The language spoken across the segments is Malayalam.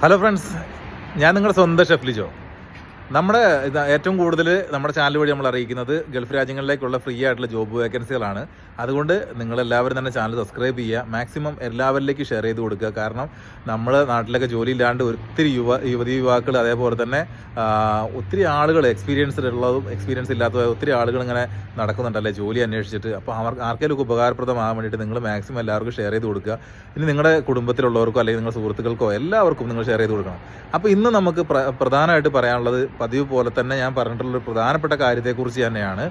ഹലോ ഫ്രണ്ട്സ്, ഞാൻ നിങ്ങളുടെ സ്വന്തം ഷെഫ് ലിജോ. നമ്മുടെ ഏറ്റവും കൂടുതൽ നമ്മുടെ ചാനൽ വഴി നമ്മൾ അറിയിക്കുന്നത് ഗൾഫ് രാജ്യങ്ങളിലേക്കുള്ള ഫ്രീ ആയിട്ടുള്ള ജോബ് വേക്കൻസികളാണ്. അതുകൊണ്ട് നിങ്ങളെല്ലാവരും തന്നെ ചാനൽ സബ്സ്ക്രൈബ് ചെയ്യുക, മാക്സിമം എല്ലാവരിലേക്കും ഷെയർ ചെയ്ത് കൊടുക്കുക. കാരണം നമ്മുടെ നാട്ടിലൊക്കെ ജോലി ഇല്ലാണ്ട് ഒത്തിരി യുവാക്കൾ, അതേപോലെ തന്നെ ഒത്തിരി ആളുകൾ എക്സ്പീരിയൻസ് ഇല്ലാത്തതും ഒത്തിരി ആളുകൾ ഇങ്ങനെ നടക്കുന്നുണ്ടല്ലേ ജോലി അന്വേഷിച്ചിട്ട്. അപ്പോൾ ആർക്കെങ്കിലും ഉപകാരപ്രദമാകാൻ വേണ്ടിയിട്ട് നിങ്ങൾ മാക്സിമം എല്ലാവർക്കും ഷെയർ ചെയ്ത് കൊടുക്കുക. ഇനി നിങ്ങളുടെ കുടുംബത്തിലുള്ളവർക്കോ അല്ലെങ്കിൽ നിങ്ങളുടെ സുഹൃത്തുക്കൾക്കോ എല്ലാവർക്കും നിങ്ങൾ ഷെയർ ചെയ്ത് കൊടുക്കണം. അപ്പോൾ ഇന്ന് നമുക്ക് പ്രധാനമായിട്ട് പറയാനുള്ളത് പതിവ് പോലെ തന്നെ ഞാൻ പറഞ്ഞിട്ടുള്ളൊരു പ്രധാനപ്പെട്ട കാര്യത്തെക്കുറിച്ച് തന്നെയാണ്.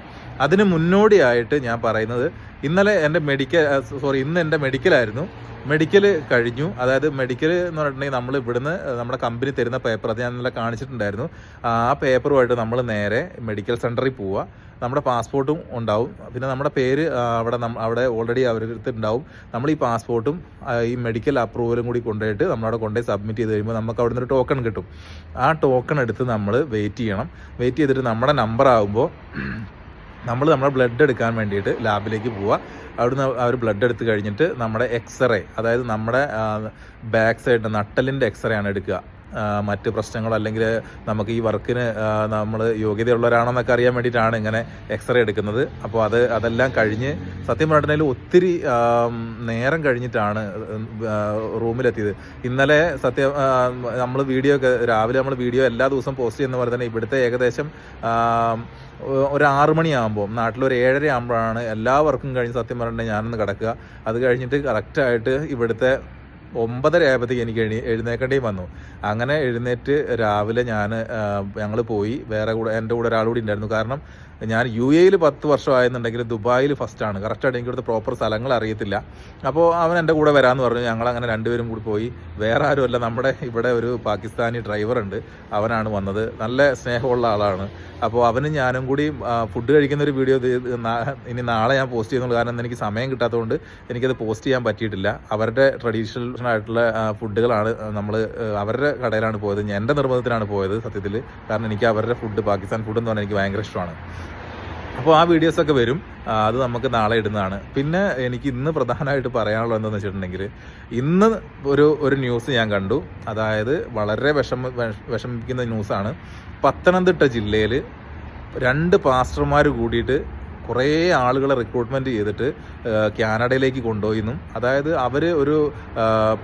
അതിന് മുന്നോടിയായിട്ട് ഞാൻ പറയുന്നത്, ഇന്ന് എൻ്റെ മെഡിക്കലായിരുന്നു. മെഡിക്കൽ കഴിഞ്ഞു. അതായത് മെഡിക്കൽ എന്ന് പറഞ്ഞിട്ടുണ്ടെങ്കിൽ നമ്മൾ ഇവിടുന്ന് നമ്മുടെ കമ്പനി തരുന്ന പേപ്പർ, അത് ഞാൻ ഇന്നലെ കാണിച്ചിട്ടുണ്ടായിരുന്നു. ആ പേപ്പറുമായിട്ട് നമ്മൾ നേരെ മെഡിക്കൽ സെൻറ്ററിൽ പോവുക. നമ്മുടെ പാസ്പോർട്ടും ഉണ്ടാവും, പിന്നെ നമ്മുടെ പേര് അവിടെ ഓൾറെഡി അവരുടെ ഉണ്ടാവും. നമ്മൾ ഈ പാസ്പോർട്ടും ഈ മെഡിക്കൽ അപ്രൂവലും കൂടി കൊണ്ടുപോയിട്ട് നമ്മളവിടെ കൊണ്ടുപോയി സബ്മിറ്റ് ചെയ്ത് കഴിയുമ്പോൾ നമുക്ക് അവിടെ നിന്നൊരു ടോക്കൺ കിട്ടും. ആ ടോക്കൺ എടുത്ത് നമ്മൾ വെയിറ്റ് ചെയ്യണം. വെയിറ്റ് ചെയ്തിട്ട് നമ്മുടെ നമ്പർ ആകുമ്പോൾ നമ്മുടെ ബ്ലഡ് എടുക്കാൻ വേണ്ടിയിട്ട് ലാബിലേക്ക് പോവുക. അവിടുന്ന് അവർ ബ്ലഡ് എടുത്ത് കഴിഞ്ഞിട്ട് നമ്മുടെ എക്സ്റേ, അതായത് നമ്മുടെ ബാക്ക് സൈഡ് നട്ടലിൻ്റെ എക്സ്റേ ആണ് എടുക്കുക. മറ്റ് പ്രശ്നങ്ങളോ അല്ലെങ്കിൽ നമുക്ക് ഈ വർക്കിന് നമ്മൾ യോഗ്യതയുള്ളവരാണെന്നൊക്കെ അറിയാൻ വേണ്ടിയിട്ടാണ് ഇങ്ങനെ എക്സ്റേ എടുക്കുന്നത്. അപ്പോൾ അതെല്ലാം കഴിഞ്ഞ് സത്യം പറഞ്ഞിട്ടുണ്ടെങ്കിൽ ഒത്തിരി നേരം കഴിഞ്ഞിട്ടാണ് റൂമിലെത്തിയത്. ഇന്നലെ നമ്മൾ രാവിലെ നമ്മൾ വീഡിയോ എല്ലാ ദിവസവും പോസ്റ്റ് ചെയ്യുന്ന പോലെ തന്നെ ഇവിടുത്തെ ഏകദേശം ഒരു 6 മണിയാകുമ്പോൾ, നാട്ടിലൊരു 7:30 ആകുമ്പോഴാണ് എല്ലാ വർക്കും കഴിഞ്ഞ് സത്യം പറഞ്ഞിട്ടുണ്ടെങ്കിൽ ഞാനൊന്ന് കിടക്കുക. അത് കഴിഞ്ഞിട്ട് കറക്റ്റായിട്ട് ഇവിടുത്തെ 9:30 ആയപ്പോഴത്തേക്ക് എനിക്ക് എഴുന്നേക്കേണ്ടി വന്നു. അങ്ങനെ എഴുന്നേറ്റ് രാവിലെ ഞങ്ങൾ പോയി. എൻ്റെ കൂടെ ഒരാളുകൂടി ഉണ്ടായിരുന്നു. കാരണം ഞാൻ UAE 10 വർഷമായെന്നുണ്ടെങ്കിൽ ദുബായിൽ ഫസ്റ്റാണ്. കറക്റ്റായിട്ട് എനിക്ക് ഇവിടുത്തെ പ്രോപ്പർ സ്ഥലങ്ങൾ അറിയത്തില്ല. അപ്പോൾ അവൻ എൻ്റെ കൂടെ വരാമെന്ന് പറഞ്ഞു. ഞങ്ങളങ്ങനെ രണ്ടുപേരും കൂടി പോയി. വേറെ ആരുമല്ല, നമ്മുടെ ഇവിടെ ഒരു പാകിസ്ഥാനി ഡ്രൈവറുണ്ട്, അവനാണ് വന്നത്. നല്ല സ്നേഹമുള്ള ആളാണ്. അപ്പോൾ അവനും ഞാനും കൂടി ഫുഡ് കഴിക്കുന്ന ഒരു വീഡിയോ ഇനി നാളെ ഞാൻ പോസ്റ്റ് ചെയ്യുന്നുള്ളൂ. കാരണം എനിക്ക് സമയം കിട്ടാത്തതുകൊണ്ട് എനിക്കത് പോസ്റ്റ് ചെയ്യാൻ പറ്റിയിട്ടില്ല. അവരുടെ ട്രഡീഷണൽ ആയിട്ടുള്ള ഫുഡുകളാണ് നമ്മൾ അവരുടെ കടയിലാണ് പോയത്. എൻ്റെ നിർബന്ധത്തിലാണ് പോയത് സത്യത്തിൽ. കാരണം എനിക്ക് അവരുടെ ഫുഡ്, പാകിസ്ഥാൻ ഫുഡ് എന്ന് പറഞ്ഞാൽ എനിക്ക് ഭയങ്കര ഇഷ്ടമാണ്. അപ്പോൾ ആ വീഡിയോസൊക്കെ വരും, അത് നമുക്ക് നാളെ ഇടുന്നതാണ്. പിന്നെ എനിക്ക് ഇന്ന് പ്രധാനമായിട്ട് പറയാനുള്ളത് എന്താണെന്ന് വെച്ചിട്ടുണ്ടെങ്കിൽ, ഇന്ന് ഒരു ന്യൂസ് ഞാൻ കണ്ടു. അതായത് വളരെ വിഷമിപ്പിക്കുന്ന ന്യൂസാണ്. പത്തനംതിട്ട ജില്ലയിൽ 2 പാസ്റ്റർമാർ കൂടിയിട്ട് കുറേ ആളുകളെ റിക്രൂട്ട്മെൻറ്റ് ചെയ്തിട്ട് കാനഡയിലേക്ക് കൊണ്ടുപോയിന്നും. അതായത് അവർ ഒരു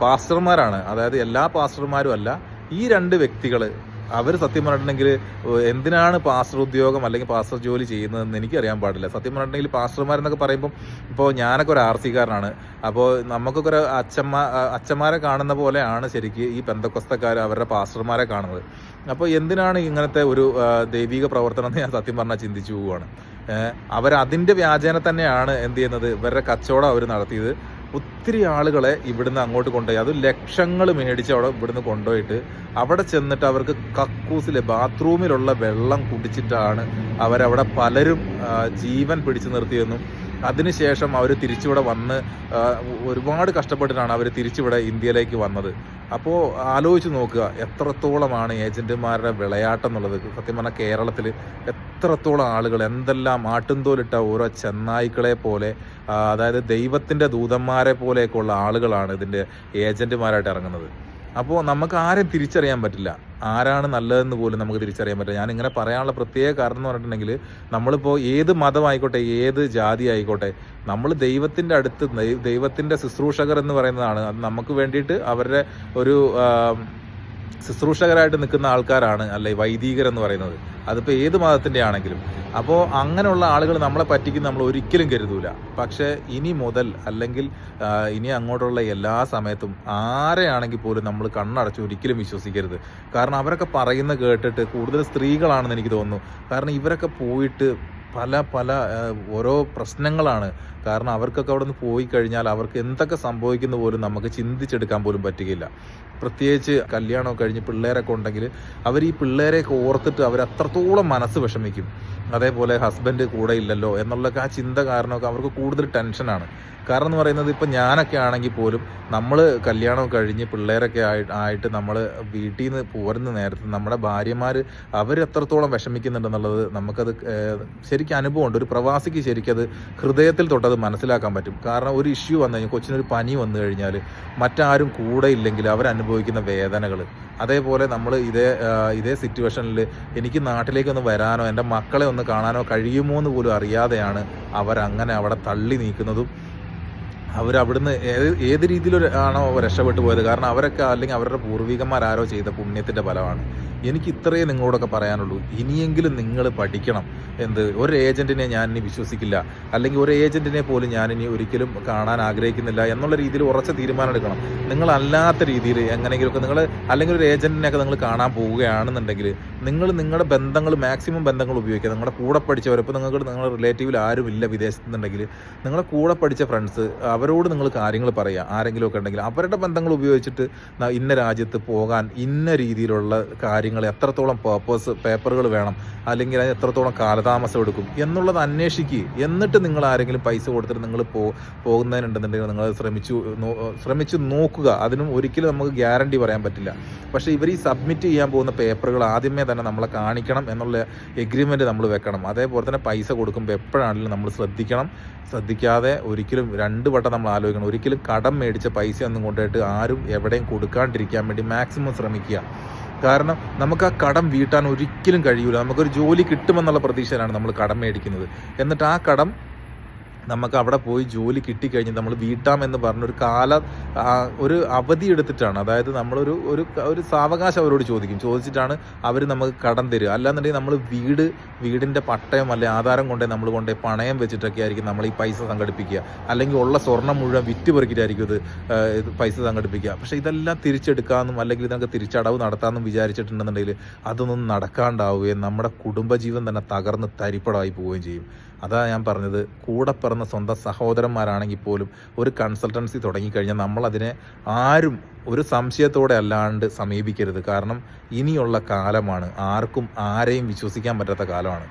പാസ്റ്റർമാരാണ്, അതായത് എല്ലാ പാസ്റ്റർമാരും അല്ല. ഈ 2 വ്യക്തികൾ അവർ സത്യം പറഞ്ഞിട്ടുണ്ടെങ്കിൽ എന്തിനാണ് പാസ്റ്റർ ഉദ്യോഗം അല്ലെങ്കിൽ പാസ്റ്റർ ജോലി ചെയ്യുന്നതെന്ന് എനിക്കറിയാൻ പാടില്ല. സത്യം പറഞ്ഞിട്ടുണ്ടെങ്കിൽ പാസ്റ്റർമാരെന്നൊക്കെ പറയുമ്പം, ഇപ്പോൾ ഞാനൊക്കെ ഒരു RC കാരനാണ്. അപ്പോൾ നമുക്കൊക്കെ ഒരു അച്ഛന്മാരെ കാണുന്ന പോലെയാണ് ശരിക്കും ഈ പെന്തക്കൊസ്തക്കാർ അവരുടെ പാസ്റ്റർമാരെ കാണുന്നത്. അപ്പോൾ എന്തിനാണ് ഇങ്ങനത്തെ ഒരു ദൈവിക പ്രവർത്തനം എന്ന് ഞാൻ സത്യം പറഞ്ഞാൽ ചിന്തിച്ചു പോവുകയാണ്. അവരതിൻ്റെ വ്യാജേന തന്നെയാണ് എന്ത് ചെയ്യുന്നത്, ഇവരുടെ കച്ചവടം അവർ നടത്തിയത്. ഒത്തിരി ആളുകളെ ഇവിടുന്ന് അങ്ങോട്ട് കൊണ്ടുപോയി, അത് ലക്ഷങ്ങൾ മേടിച്ച് അവിടെ ഇവിടുന്ന് കൊണ്ടുപോയിട്ട് അവിടെ ചെന്നിട്ട് അവർക്ക് കക്കൂസിലെ ബാത്റൂമിലുള്ള വെള്ളം കുടിച്ചിട്ടാണ് അവരവിടെ പലരും ജീവൻ പിടിച്ചു നിർത്തിയെന്നും. അതിനുശേഷം അവർ തിരിച്ചിവിടെ വന്ന് ഒരുപാട് കഷ്ടപ്പെട്ടിട്ടാണ് അവർ തിരിച്ചിവിടെ ഇന്ത്യയിലേക്ക് വന്നത്. അപ്പോൾ ആലോചിച്ച് നോക്കുക, എത്രത്തോളമാണ് ഏജന്റുമാരുടെ വിളയാട്ടം എന്നുള്ളത്. സത്യം പറഞ്ഞാൽ കേരളത്തിൽ എത്രത്തോളം ആളുകൾ, എന്തെല്ലാം ആട്ടുംതോലിട്ട ഓരോ ചെന്നായ്ക്കളെ പോലെ, അതായത് ദൈവത്തിൻ്റെ ദൂതന്മാരെ പോലെയൊക്കെയുള്ള ആളുകളാണ് ഇതിൻ്റെ ഏജന്റുമാരായിട്ട് ഇറങ്ങുന്നത്. അപ്പോൾ നമുക്ക് ആരെയും തിരിച്ചറിയാൻ പറ്റില്ല, ആരാണ് നല്ലതെന്ന് പോലും നമുക്ക് തിരിച്ചറിയാൻ പറ്റില്ല. ഞാനിങ്ങനെ പറയാനുള്ള പ്രത്യേക കാരണം എന്ന് പറഞ്ഞിട്ടുണ്ടെങ്കിൽ, നമ്മളിപ്പോൾ ഏത് മതമായിക്കോട്ടെ, ഏത് ജാതി ആയിക്കോട്ടെ, നമ്മൾ ദൈവത്തിൻ്റെ അടുത്ത്, ദൈവത്തിൻ്റെ ശുശ്രൂഷകർ എന്ന് പറയുന്നതാണ്. അത് നമുക്ക് വേണ്ടിയിട്ട് അവരുടെ ഒരു ശുശ്രൂഷകരായിട്ട് നിൽക്കുന്ന ആൾക്കാരാണ് അല്ലെ വൈദികരെന്ന് പറയുന്നത്. അതിപ്പോൾ ഏത് മതത്തിൻ്റെ ആണെങ്കിലും. അപ്പോൾ അങ്ങനെയുള്ള ആളുകൾ നമ്മളെ പറ്റിക്കും നമ്മൾ ഒരിക്കലും കരുതൂല. പക്ഷേ ഇനി മുതൽ അല്ലെങ്കിൽ ഇനി അങ്ങോട്ടുള്ള എല്ലാ സമയത്തും ആരെയാണെങ്കിൽ പോലും നമ്മൾ കണ്ണടച്ച് ഒരിക്കലും വിശ്വസിക്കരുത്. കാരണം അവരൊക്കെ പറയുന്ന കേട്ടിട്ട്, കൂടുതൽ സ്ത്രീകളാണെന്ന് എനിക്ക് തോന്നുന്നു. കാരണം ഇവരൊക്കെ പോയിട്ട് പല ഓരോ പ്രശ്നങ്ങളാണ്. കാരണം അവർക്കൊക്കെ അവിടെ നിന്ന് പോയി കഴിഞ്ഞാൽ അവർക്ക് എന്തൊക്കെ സംഭവിക്കുന്ന പോലും നമുക്ക് ചിന്തിച്ചെടുക്കാൻ പോലും പറ്റുകയില്ല. പ്രത്യേകിച്ച് കല്യാണം കഴിഞ്ഞ് പിള്ളേരൊക്കെ ഉണ്ടെങ്കിൽ അവർ ഈ പിള്ളേരെയൊക്കെ ഓർത്തിട്ട് അവർ അത്രത്തോളം മനസ്സ് വിഷമിക്കും. അതേപോലെ ഹസ്ബൻഡ് കൂടെ ഇല്ലല്ലോ എന്നുള്ളൊക്കെ ആ ചിന്ത കാരണമൊക്കെ അവർക്ക് കൂടുതൽ ടെൻഷനാണ്. കാരണം എന്ന് പറയുന്നത്, ഇപ്പം ഞാനൊക്കെ ആണെങ്കിൽ പോലും നമ്മൾ കല്യാണം കഴിഞ്ഞ് പിള്ളേരൊക്കെ ആയിട്ട് നമ്മൾ വീട്ടിൽ നിന്ന് പോരുന്ന നേരത്ത് നമ്മുടെ ഭാര്യമാർ അവരെത്രത്തോളം വിഷമിക്കുന്നുണ്ടെന്നുള്ളത് നമുക്കത് ശരിക്കും അനുഭവമുണ്ട്. ഒരു പ്രവാസിക്ക് ശരിക്കത് ഹൃദയത്തിൽ തൊട്ടത് മനസ്സിലാക്കാൻ പറ്റും. കാരണം ഒരു ഇഷ്യൂ വന്നു കഴിഞ്ഞാൽ, കൊച്ചിനൊരു പനി വന്നു കഴിഞ്ഞാൽ മറ്റാരും കൂടെ ഇല്ലെങ്കിൽ അവരനുഭവിക്കുന്ന വേദനകൾ അതേപോലെ നമ്മൾ ഇതേ സിറ്റുവേഷനിൽ എനിക്ക് നാട്ടിലേക്കൊന്ന് വരാനോ എൻ്റെ മക്കളെ ഒന്ന് കാണാനോ കഴിയുമോ എന്ന് പോലും അറിയാതെയാണ് അവരങ്ങനെ അവിടെ തള്ളി നീക്കുന്നതും. അവരവിടുന്ന് ഏത് രീതിയിലാണോ രക്ഷപ്പെട്ടു പോയത്. കാരണം അവരൊക്കെ അല്ലെങ്കിൽ അവരുടെ പൂർവികന്മാരാരോ ചെയ്ത പുണ്യത്തിൻ്റെ ഫലമാണ്. എനിക്ക് ഇത്രയേ നിങ്ങളോടൊക്കെ പറയാനുള്ളൂ. ഇനിയെങ്കിലും നിങ്ങൾ പഠിക്കണം. ഒരു ഏജൻറ്റിനെ ഞാൻ ഇനി വിശ്വസിക്കില്ല, അല്ലെങ്കിൽ ഒരു ഏജൻറ്റിനെ പോലും ഞാനിനി ഒരിക്കലും കാണാൻ ആഗ്രഹിക്കുന്നില്ല എന്നുള്ള രീതിയിൽ ഉറച്ച തീരുമാനം എടുക്കണം. നിങ്ങളല്ലാത്ത രീതിയിൽ എങ്ങനെയെങ്കിലുമൊക്കെ നിങ്ങൾ അല്ലെങ്കിൽ ഒരു ഏജൻറ്റിനെയൊക്കെ നിങ്ങൾ കാണാൻ പോവുകയാണെന്നുണ്ടെങ്കിൽ നിങ്ങളുടെ ബന്ധങ്ങൾ മാക്സിമം ബന്ധങ്ങൾ ഉപയോഗിക്കുക. നിങ്ങളുടെ കൂടെ പഠിച്ചവർ, ഇപ്പോൾ നിങ്ങളുടെ റിലേറ്റീവിൽ ആരും ഇല്ല വിദേശത്തുനിന്നുണ്ടെങ്കിൽ നിങ്ങളുടെ കൂടെ പഠിച്ച ഫ്രണ്ട്സ്, അവരോട് നിങ്ങൾ കാര്യങ്ങൾ പറയുക. ആരെങ്കിലുമൊക്കെ ഉണ്ടെങ്കിൽ അവരുടെ ബന്ധങ്ങൾ ഉപയോഗിച്ചിട്ട് ഇന്ന രാജ്യത്ത് പോകാൻ ഇന്ന രീതിയിലുള്ള കാര്യങ്ങൾ എത്രത്തോളം പേപ്പറുകൾ വേണം, അല്ലെങ്കിൽ അതിന് എത്രത്തോളം കാലതാമസം എടുക്കും എന്നുള്ളത് അന്വേഷിക്കുക. എന്നിട്ട് നിങ്ങൾ ആരെങ്കിലും പൈസ കൊടുത്തിട്ട് നിങ്ങൾ പോകുന്നതിനുണ്ടെന്നുണ്ടെങ്കിൽ നിങ്ങൾ ശ്രമിച്ചു നോക്കുക. അതിനും ഒരിക്കലും നമുക്ക് ഗ്യാരണ്ടി പറയാൻ പറ്റില്ല. പക്ഷേ ഇവർ ഈ സബ്മിറ്റ് ചെയ്യാൻ പോകുന്ന പേപ്പറുകൾ ആദ്യമേ തന്നെ നമ്മളെ കാണിക്കണം എന്നുള്ള എഗ്രിമെൻറ്റ് നമ്മൾ വെക്കണം. അതേപോലെ തന്നെ പൈസ കൊടുക്കുമ്പോൾ എപ്പോഴാണെങ്കിലും നമ്മൾ ശ്രദ്ധിക്കാതെ ഒരിക്കലും 2 വട്ടം നമ്മൾ ആലോചിക്കണം. ഒരിക്കലും കടം മേടിച്ച പൈസ ഒന്നും കൊണ്ടുപോയിട്ട് ആരും എവിടെയും കൊടുക്കാണ്ടിരിക്കാൻ വേണ്ടി മാക്സിമം ശ്രമിക്കുക. കാരണം നമുക്ക് ആ കടം വീട്ടാൻ ഒരിക്കലും കഴിയില്ല. നമുക്കൊരു ജോലി കിട്ടുമെന്നുള്ള പ്രതീക്ഷയിലാണ് നമ്മൾ കടം മേടിക്കുന്നത്. എന്നിട്ട് ആ കടം നമുക്ക് അവിടെ പോയി ജോലി കിട്ടിക്കഴിഞ്ഞ് നമ്മൾ വീട്ടാമെന്ന് പറഞ്ഞൊരു ഒരു അവധി എടുത്തിട്ടാണ്, അതായത് ഒരു സാവകാശം അവരോട് ചോദിച്ചിട്ടാണ് അവർ നമുക്ക് കടം തരിക. അല്ലാന്നുണ്ടെങ്കിൽ നമ്മൾ വീടിൻ്റെ പട്ടയം അല്ലെ ആധാരം നമ്മൾ കൊണ്ടേ പണയം വെച്ചിട്ടൊക്കെ ആയിരിക്കും നമ്മൾ ഈ പൈസ സംഘടിപ്പിക്കുക. അല്ലെങ്കിൽ ഉള്ള സ്വർണം മുഴുവൻ വിറ്റ് പെറുക്കിയിട്ടായിരിക്കും ഇത് പൈസ സംഘടിപ്പിക്കുക. പക്ഷേ ഇതെല്ലാം തിരിച്ചെടുക്കാമെന്നും അല്ലെങ്കിൽ ഇതൊക്കെ തിരിച്ചടവ് നടത്താമെന്നും വിചാരിച്ചിട്ടുണ്ടെന്നുണ്ടെങ്കിൽ അതൊന്നും നടക്കാണ്ടാവുകയും നമ്മുടെ കുടുംബജീവൻ തന്നെ തകർന്ന് തരിപ്പടമായി പോവുകയും ചെയ്യും. അതാ ഞാൻ പറഞ്ഞത്, കൂടെ പിറന്ന സ്വന്തം സഹോദരന്മാരാണെങ്കിൽ പോലും ഒരു കൺസൾട്ടൻസി തുടങ്ങിക്കഴിഞ്ഞാൽ നമ്മളതിനെ ആരും ഒരു സംശയത്തോടെ അല്ലാണ്ട് സമീപിക്കരുത്. കാരണം ഇനിയുള്ള കാലമാണ്, ആർക്കും ആരെയും വിശ്വസിക്കാൻ പറ്റാത്ത കാലമാണ്.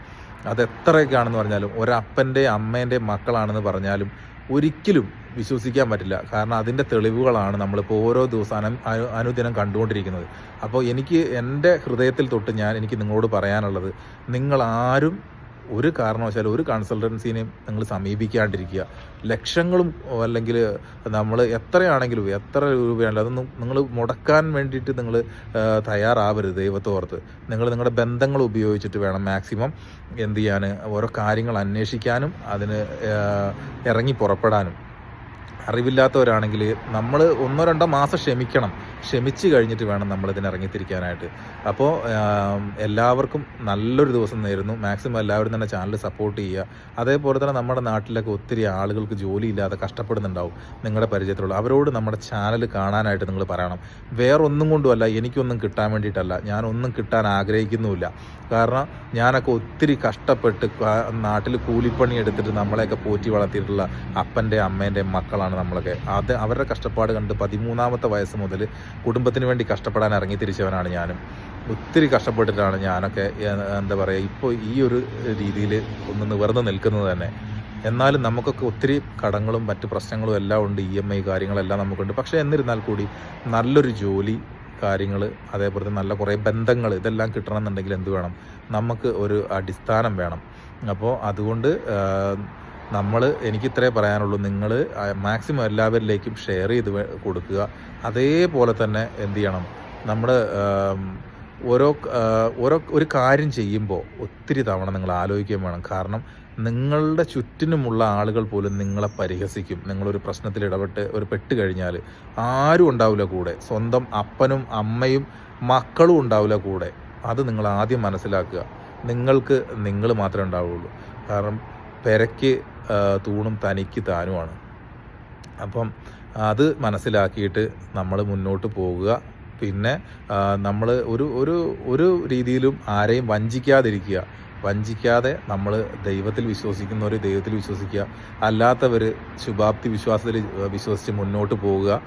അതെത്രയൊക്കെയാണെന്ന് പറഞ്ഞാലും ഒരപ്പൻ്റെ അമ്മേൻ്റെ മക്കളാണെന്ന് പറഞ്ഞാലും ഒരിക്കലും വിശ്വസിക്കാൻ പറ്റില്ല. കാരണം അതിൻ്റെ തെളിവുകളാണ് നമ്മളിപ്പോൾ ഓരോ ദിവസം അനുദിനം കണ്ടുകൊണ്ടിരിക്കുന്നത്. അപ്പോൾ എൻ്റെ ഹൃദയത്തിൽ തൊട്ട് എനിക്ക് നിങ്ങളോട് പറയാനുള്ളത്, നിങ്ങളാരും ഒരു കാരണവശാലും ഒരു കൺസൾട്ടൻസിനെയും നിങ്ങൾ സമീപിക്കാണ്ടിരിക്കുക. ലക്ഷങ്ങളും അല്ലെങ്കിൽ നമ്മൾ എത്രയാണെങ്കിലും എത്ര രൂപയാണെങ്കിലും അതൊന്നും നിങ്ങൾ മുടക്കാൻ വേണ്ടിയിട്ട് നിങ്ങൾ തയ്യാറാവരുത്. ദൈവത്തോർത്ത് നിങ്ങളുടെ ബന്ധങ്ങൾ ഉപയോഗിച്ചിട്ട് വേണം മാക്സിമം എന്ത് ചെയ്യാൻ, ഓരോ കാര്യങ്ങൾ അന്വേഷിക്കാനും അതിന് ഇറങ്ങി പുറപ്പെടാനും. അറിവില്ലാത്തവരാണെങ്കിൽ നമ്മൾ 1-2 മാസം ക്ഷമിച്ച് കഴിഞ്ഞിട്ട് വേണം നമ്മളിതിന് ഇറങ്ങിത്തിരിക്കാനായിട്ട്. അപ്പോൾ എല്ലാവർക്കും നല്ലൊരു ദിവസം നേരുന്നു. മാക്സിമം എല്ലാവരും തന്നെ ചാനൽ സപ്പോർട്ട് ചെയ്യുക. അതേപോലെ തന്നെ നമ്മുടെ നാട്ടിലൊക്കെ ഒത്തിരി ആളുകൾക്ക് ജോലിയില്ലാതെ കഷ്ടപ്പെടുന്നുണ്ടാവും നിങ്ങളുടെ പരിചയത്തിലുള്ള. അവരോട് നമ്മുടെ ചാനൽ കാണാനായിട്ട് നിങ്ങൾ പറയണം. വേറൊന്നും കൊണ്ടുമല്ല, എനിക്കൊന്നും കിട്ടാൻ വേണ്ടിയിട്ടല്ല, ഞാനൊന്നും കിട്ടാൻ ആഗ്രഹിക്കുന്നുമില്ല. കാരണം ഞാനൊക്കെ ഒത്തിരി കഷ്ടപ്പെട്ട് നാട്ടിൽ കൂലിപ്പണി എടുത്തിട്ട് നമ്മളെയൊക്കെ പോറ്റി വളർത്തിയിട്ടുള്ള അപ്പൻ്റെ അമ്മേൻ്റെ മക്കളാണ് നമ്മളൊക്കെ. അവരുടെ കഷ്ടപ്പാട് കണ്ട് 13ാമത്തെ വയസ്സ് മുതൽ കുടുംബത്തിന് വേണ്ടി കഷ്ടപ്പെടാൻ ഇറങ്ങി തിരിച്ചവനാണ് ഞാനും. ഒത്തിരി കഷ്ടപ്പെട്ടിട്ടാണ് ഞാനൊക്കെ എന്താ പറയുക ഇപ്പോൾ ഈ ഒരു രീതിയിൽ ഒന്ന് നിവർന്ന് നിൽക്കുന്നത് തന്നെ. എന്നാലും നമുക്കൊക്കെ ഒത്തിരി കടങ്ങളും മറ്റ് പ്രശ്നങ്ങളും എല്ലാം ഉണ്ട്, EMI കാര്യങ്ങളെല്ലാം നമുക്കുണ്ട്. പക്ഷേ എന്നിരുന്നാൽ കൂടി നല്ലൊരു ജോലി കാര്യങ്ങൾ, അതേപോലെ തന്നെ നല്ല കുറേ ബന്ധങ്ങൾ, ഇതെല്ലാം കിട്ടണമെന്നുണ്ടെങ്കിൽ എന്ത് വേണം, നമുക്ക് ഒരു അടിസ്ഥാനം വേണം. അപ്പോൾ അതുകൊണ്ട് എനിക്കിത്രേ പറയാനുള്ളൂ, നിങ്ങൾ മാക്സിമം എല്ലാവരിലേക്കും ഷെയർ ചെയ്ത് കൊടുക്കുക. അതേപോലെ തന്നെ എന്ത് ചെയ്യണം, നമ്മൾ ഒരു കാര്യം ചെയ്യുമ്പോൾ ഒത്തിരി തവണ നിങ്ങൾ ആലോചിക്കുകയും വേണം. കാരണം നിങ്ങളുടെ ചുറ്റിനുമുള്ള ആളുകൾ പോലും നിങ്ങളെ പരിഹസിക്കും. നിങ്ങളൊരു പ്രശ്നത്തിൽ പെട്ട് കഴിഞ്ഞാൽ ആരും ഉണ്ടാവില്ല കൂടെ. സ്വന്തം അപ്പനും അമ്മയും മക്കളും ഉണ്ടാവില്ല കൂടെ. അത് നിങ്ങൾ ആദ്യം മനസ്സിലാക്കുക. നിങ്ങൾ മാത്രമേ ഉണ്ടാവുള്ളൂ. കാരണം പെരയ്ക്ക് തൂണും തനിക്ക് താനുമാണ്. അപ്പം അത് മനസ്സിലാക്കിയിട്ട് നമ്മൾ മുന്നോട്ട് പോകുക. പിന്നെ നമ്മൾ ഒരു രീതിയിലും ആരെയും വഞ്ചിക്കാതെ നമ്മൾ ദൈവത്തിൽ വിശ്വസിക്കുന്നവർ ദൈവത്തിൽ വിശ്വസിക്കുക. അല്ലാത്തവർ ശുഭാപ്തി വിശ്വസിച്ച് മുന്നോട്ട് പോവുക.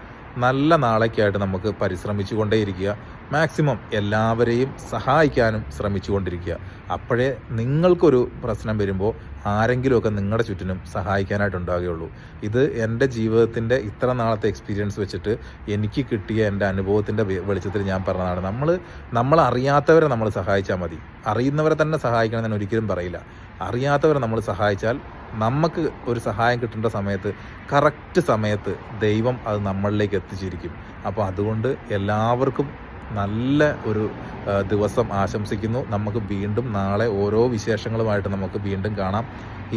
നല്ല നാളേക്കായിട്ട് നമുക്ക് പരിശ്രമിച്ചു കൊണ്ടേയിരിക്കുക. മാക്സിമം എല്ലാവരെയും സഹായിക്കാനും ശ്രമിച്ചുകൊണ്ടിരിക്കുക. അപ്പോഴേ നിങ്ങൾക്കൊരു പ്രശ്നം വരുമ്പോൾ ആരെങ്കിലുമൊക്കെ നിങ്ങളുടെ ചുറ്റിനും സഹായിക്കാനായിട്ടുണ്ടാകുകയുള്ളൂ. ഇത് എൻ്റെ ജീവിതത്തിൻ്റെ ഇത്ര നാളത്തെ എക്സ്പീരിയൻസ് വെച്ചിട്ട് എനിക്ക് കിട്ടിയ എൻ്റെ അനുഭവത്തിൻ്റെ വെളിച്ചത്തിൽ ഞാൻ പറഞ്ഞതാണ്. നമ്മൾ അറിയാത്തവരെ നമ്മൾ സഹായിച്ചാൽ മതി. അറിയുന്നവരെ തന്നെ സഹായിക്കണം ഞാൻ ഒരിക്കലും പറയില്ല. അറിയാത്തവരെ നമ്മൾ സഹായിച്ചാൽ നമുക്ക് ഒരു സഹായം കിട്ടേണ്ട സമയത്ത് കറക്റ്റ് സമയത്ത് ദൈവം അത് നമ്മളിലേക്ക് എത്തിച്ചിരിക്കും. അപ്പോൾ അതുകൊണ്ട് എല്ലാവർക്കും നല്ല ഒരു ദിവസം ആശംസിക്കുന്നു. നമുക്ക് വീണ്ടും നാളെ ഓരോ വിശേഷങ്ങളുമായിട്ട് നമുക്ക് വീണ്ടും കാണാം.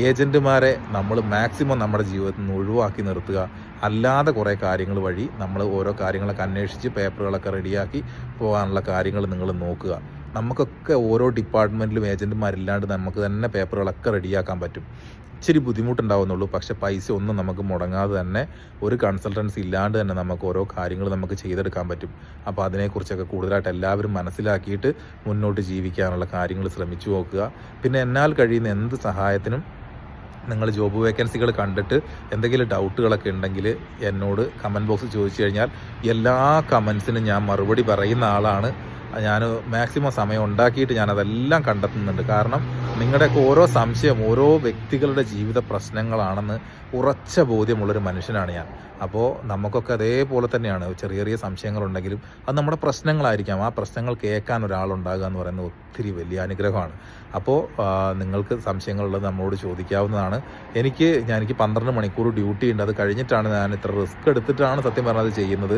ഏജൻറ്റുമാരെ നമ്മൾ മാക്സിമം നമ്മുടെ ജീവിതത്തിൽ നിന്ന് ഒഴിവാക്കി നിർത്തുക. അല്ലാതെ കുറേ കാര്യങ്ങൾ വഴി നമ്മൾ ഓരോ കാര്യങ്ങളൊക്കെ അന്വേഷിച്ച് പേപ്പറുകളൊക്കെ റെഡിയാക്കി പോകാനുള്ള കാര്യങ്ങൾ നിങ്ങൾ നോക്കുക. നമുക്കൊക്കെ ഓരോ ഡിപ്പാർട്ട്മെൻറ്റിലും ഏജൻറ്റുമാരില്ലാണ്ട് നമുക്ക് തന്നെ പേപ്പറുകളൊക്കെ റെഡിയാക്കാൻ പറ്റും. ഇച്ചിരി ബുദ്ധിമുട്ടുണ്ടാവുന്നുള്ളൂ. പക്ഷേ പൈസ ഒന്നും നമുക്ക് മുടങ്ങാതെ തന്നെ ഒരു കൺസൾട്ടൻസി ഇല്ലാണ്ട് തന്നെ നമുക്ക് ഓരോ കാര്യങ്ങൾ നമുക്ക് ചെയ്തെടുക്കാൻ പറ്റും. അപ്പോൾ അതിനെക്കുറിച്ചൊക്കെ കൂടുതലായിട്ട് എല്ലാവരും മനസ്സിലാക്കിയിട്ട് മുന്നോട്ട് ജീവിക്കാനുള്ള കാര്യങ്ങൾ ശ്രമിച്ചു നോക്കുക. പിന്നെ എന്നാൽ കഴിയുന്ന എന്ത് സഹായത്തിനും നിങ്ങൾ ജോബ് വേക്കൻസികൾ കണ്ടിട്ട് എന്തെങ്കിലും ഡൗട്ടുകളൊക്കെ ഉണ്ടെങ്കിൽ എന്നോട് കമൻറ്റ് ബോക്സിൽ ചോദിച്ചു കഴിഞ്ഞാൽ എല്ലാ കമൻസിനും ഞാൻ മറുപടി പറയുന്ന ആളാണ്. ഞാൻ മാക്സിമം സമയം ഉണ്ടാക്കിയിട്ട് ഞാനതെല്ലാം കണ്ടെത്തുന്നുണ്ട്. കാരണം നിങ്ങളുടെയൊക്കെ ഓരോ സംശയം ഓരോ വ്യക്തികളുടെ ജീവിത പ്രശ്നങ്ങളാണെന്ന് ഉറച്ച ബോധ്യമുള്ളൊരു മനുഷ്യനാണ് ഞാൻ. അപ്പോൾ നമുക്കൊക്കെ അതേപോലെ തന്നെയാണ്. ചെറിയ ചെറിയ സംശയങ്ങളുണ്ടെങ്കിലും അത് നമ്മുടെ പ്രശ്നങ്ങളായിരിക്കാം. ആ പ്രശ്നങ്ങൾ കേൾക്കാൻ ഒരാളുണ്ടാകുക എന്ന് പറയുന്നത് ഒത്തിരി വലിയ അനുഗ്രഹമാണ്. അപ്പോൾ നിങ്ങൾക്ക് സംശയങ്ങളുള്ളത് നമ്മളോട് ചോദിക്കാവുന്നതാണ്. എനിക്ക് 12 മണിക്കൂർ ഡ്യൂട്ടി ഉണ്ട്. അത് കഴിഞ്ഞിട്ടാണ് ഞാൻ ഇത്ര റിസ്ക് എടുത്തിട്ടാണ് സത്യം പറഞ്ഞത് ചെയ്യുന്നത്.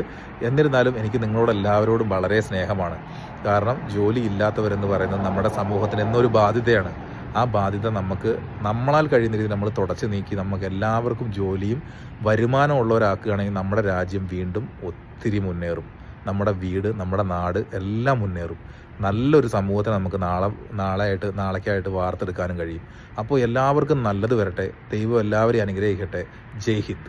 എന്നിരുന്നാലും എനിക്ക് നിങ്ങളോട് എല്ലാവരോടും വളരെ സ്നേഹമാണ്. കാരണം ജോലി ഇല്ലാത്തവരെന്ന് പറയുന്നത് നമ്മുടെ സമൂഹത്തിന് എന്നൊരു ബാധ്യതയാണ്. ആ ബാധ്യത നമുക്ക് നമ്മളാൽ കഴിയുന്ന രീതിയിൽ നമ്മൾ തുടച്ചു നീക്കി നമുക്ക് എല്ലാവർക്കും ജോലിയും വരുമാനമുള്ളവരാക്കുകയാണെങ്കിൽ നമ്മുടെ രാജ്യം വീണ്ടും ഒത്തിരി മുന്നേറും. നമ്മുടെ വീട്, നമ്മുടെ നാട് എല്ലാം മുന്നേറും. നല്ലൊരു സമൂഹത്തെ നമുക്ക് നാളേക്കായിട്ട് വാർത്തെടുക്കാനും കഴിയും. അപ്പോൾ എല്ലാവർക്കും നല്ലത് വരട്ടെ. ദൈവം എല്ലാവരെയും അനുഗ്രഹിക്കട്ടെ. ജയ് ഹിന്ദ്.